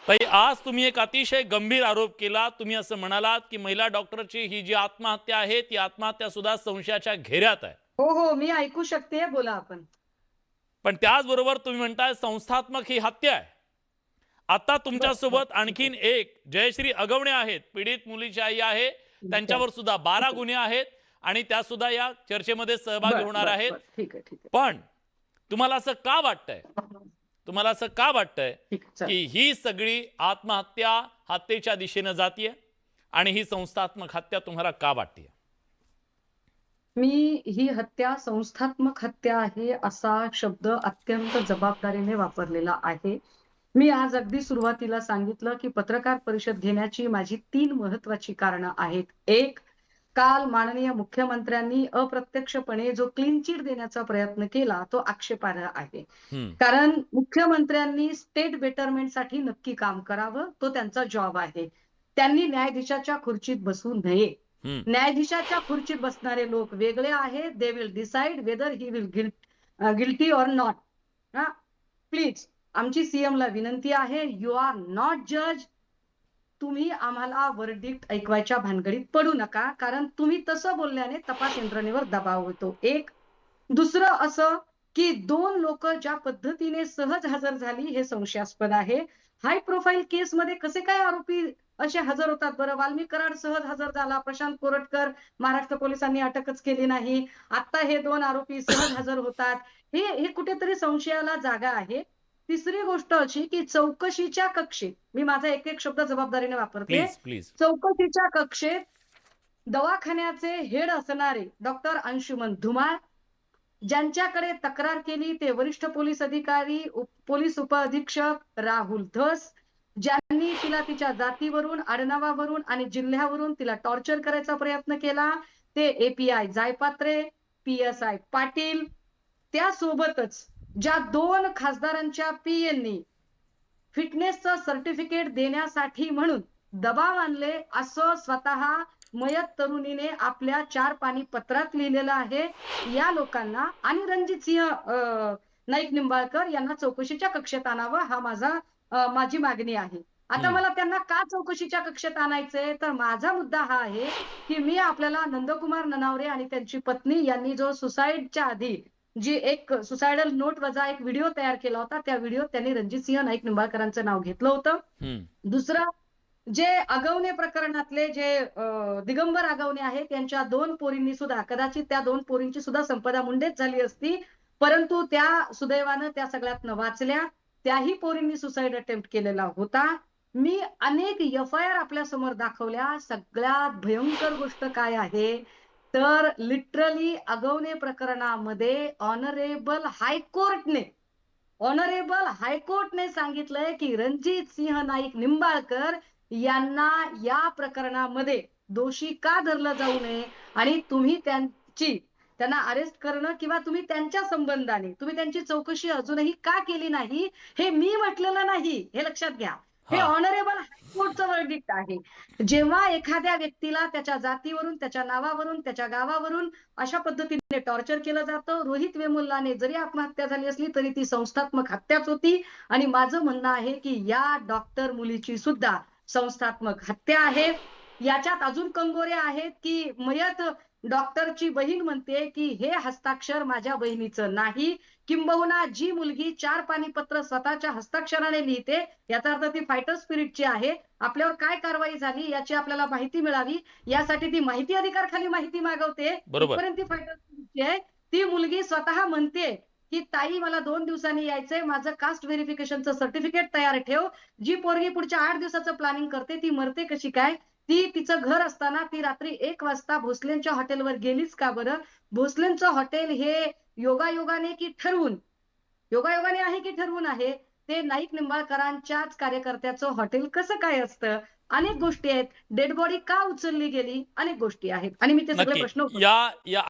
ताई, आज तुम्ही एक अतिशय गंभीर आरोप केला. तुम्ही असं म्हणालात, की महिला डॉक्टरची ही जी आत्महत्या आहे, ती आत्महत्या सुद्धा संशयाच्या घेऱ्यात आहे. हो, हो. मी ऐकू शकते. बोला आपण. पण त्याचबरोबर तुम्ही म्हणताय संस्थात्मक ही हत्या आहे. आता बरं, बरं. तुमच्यासोबत ठीक आहे. आणखीन एक जयश्री अगवणे आहेत, पीडित मुलीची आई आहे. ठीक आहे. त्यांच्यावर सुद्धा 12 ठीक आहे. गुन्हे आहेत आणि त्या सुद्धा या चर्चेमध्ये सहभागी बरं, होणार बरं, आहेत. बरं. ठीक आहे, ठीक आहे. पण तुम्हाला असं का वाटतंय? तुम्हाला असं का वाटतंय, ठीक आहे. चला. की ही सगळी आत्महत्या हत्येच्या दिशेनं जातीये आणि ही संस्थात्मक हत्या तुम्हाला का वाटतेय? मी ही हत्या संस्थात्मक हत्या आहे असा शब्द अत्यंत जबाबदारीने वापरलेला आहे. मी आज अगदी सुरुवातीला सांगितलं, की पत्रकार परिषद घेण्याची माझी 3 महत्त्वाची कारणं आहेत. एक, काल माननीय मुख्यमंत्र्यांनी अप्रत्यक्षपणे जो क्लीन चिट देण्याचा प्रयत्न केला, तो आक्षेपार्ह आहे. हं, कारण मुख्यमंत्र्यांनी स्टेट बेटरमेंटसाठी नक्की काम करावं, तो त्यांचा जॉब आहे. त्यांनी न्यायाधीशाच्या खुर्चीत बसू नये. हं. न्यायाधीशाच्या खुर्चीत बसणारे लोक वेगळे आहेत. They will decide whether he will guilty or not. हां, प्लीज आमची सीएमला विनंती आहे, यू आर नॉट जज. तुम्ही आम्हाला व्हर्डिक्ट ऐकवायच्या भानगडीत पडू नका. कारण तुम्ही तसं बोलल्याने तपास यंत्रणेवर दबाव होतो. एक. दुसरं असं, की 2 लोकं ज्या पद्धतीने सहज हजर झाली हे संशयास्पद आहे. हाय प्रोफाइल केसमध्ये कसे काय आरोपी असे हजर होतात बरं? वाल्मी कराड सहज हजर झाला. प्रशांत कोरटकर महाराष्ट्र पोलिसांनी अटकच केली नाही. आता हे 2 आरोपी सहज हजर होतात. हे हे कुठेतरी संशयाला जागा आहे. तिसरी गोष्ट अशी, की चौकशीच्या कक्षेत मी माझा एक-एक शब्द जबाबदारीने वापरते. Please, please. चौकशीच्या कक्षेत दवाखान्याचे हेड असणारे डॉक्टर अंशुमन धुमाळ, ज्यांच्याकडे तक्रार केली ते वरिष्ठ पोलीस अधिकारी, पोलीस उपअधीक्षक राहुल धस, ज्यांनी तिला तिच्या जातीवरून, आडनावावरून आणि जिल्ह्यावरून तिला टॉर्चर करायचा प्रयत्न केला, ते एपीआय जायपात्रे, पी-एस-आय पाटील, त्यासोबतच ज्या 2 खासदारांच्या पीएंनी फिटनेसचं सर्टिफिकेट देण्यासाठी म्हणून दबाव आणले, असं स्वतः मयत तरुणीने आपल्या 4 पानी पत्रात लिहिलेलं आहे. या लोकांना आणि रणजित सिंह नाईक निंबाळकर यांना चौकशीच्या कक्षेत आणावं हा माझी मागणी आहे. आता हं. मला त्यांना का चौकशीच्या कक्षेत आणायचंय? तर माझा मुद्दा हा आहे, की मी आपल्याला नंदकुमार ननावरे आणि त्यांची पत्नी यांनी जो सुसाईडच्या आधी जी एक सुसायडल नोट वजा एक व्हिडिओ तयार केला होता. त्या व्हिडिओत त्यांनी रणजितसिंह नाईक निंबाळकरांचं नाव घेतलं होतं. हं. दुसरं जे आगवणे प्रकरणातले जे दिगंबर आगवणे आहेत, त्यांच्या 2 पोरींनी सुद्धा कदाचित त्या 2 पोरींची सुद्धा संपदा मुंडेच झाली असती. परंतु त्या सुदैवानं त्या सगळ्यातनं वाचल्या. त्याही पोरींनी सुसाईड अटेम्प्ट केलेला होता. मी अनेक एफ-आय-आर आपल्यासमोर दाखवल्या. सगळ्यात भयंकर गोष्ट काय आहे, तर लिटरली आगवणे प्रकरणामध्ये ऑनरेबल हायकोर्टने सांगितलंय, की रणजित सिंह नाईक निंबाळकर यांना या प्रकरणामध्ये दोषी का धरलं जाऊ नये आणि तुम्ही त्यांना अरेस्ट करणं किंवा तुम्ही त्यांच्या संबंधाने तुम्ही त्यांची चौकशी अजूनही का केली नाही, हे मी म्हटलेलं नाही. हे लक्षात घ्या. हे हां. ऑनरेबल हायकोर्टचं व्हर्डिक्ट आहे. जेव्हा एखाद्या व्यक्तीला त्याच्या जातीवरून, त्याच्या नावावरून, त्याच्या गावावरून अशा पद्धतीने टॉर्चर केलं जातं. रोहित वेमुल्लाने जरी आत्महत्या झाली असली तरी ती संस्थात्मक हत्याच होती आणि माझं म्हणणं आहे, की या डॉक्टर मुलीची सुद्धा संस्थात्मक हत्या आहे. याच्यात अजून कंगोरे आहेत, की मयत डॉक्टरची बहीण म्हणते, की हे हस्ताक्षर माझ्या बहिणीचं नाही. किंबहुना जी मुलगी 4 पानी पत्र स्वतःच्या हस्ताक्षराने लिहिते, याचा अर्थ ती फायटर स्पिरिटची आहे. आपल्यावर काय कारवाई झाली याची आपल्याला माहिती मिळावी, यासाठी ती माहिती अधिकार खाली माहिती मागवते. बरोबर. इथपर्यंत ती फायटर स्पिरिटची आहे. ती मुलगी स्वतः म्हणते, की "ताई मला 2 दिवसांनी यायचंय. माझं कास्ट व्हेरिफिकेशनचं सर्टिफिकेट तयार ठेव." जी पोरगी पुढच्या 8 दिवसाचं प्लॅनिंग करते, ती मरते कशी काय? ती तिचं घर असताना ती रात्री 1 वाजता भोसलेंच्या हॉटेलवर गेलीच का बरं? भोसलेंचं हॉटेल हे योगायोगाने की ठरवून, योगायोगाने आहे की ठरवून आहे, ते नाईक निंबाळकरांच्याच कार्यकर्त्याचं हॉटेल कसं काय असतं? अनेक गोष्टी आहेत. डेड बॉडी का उचलली गेली? अनेक गोष्टी आहेत आणि मी ते सगळे नक्की. प्रश्न या या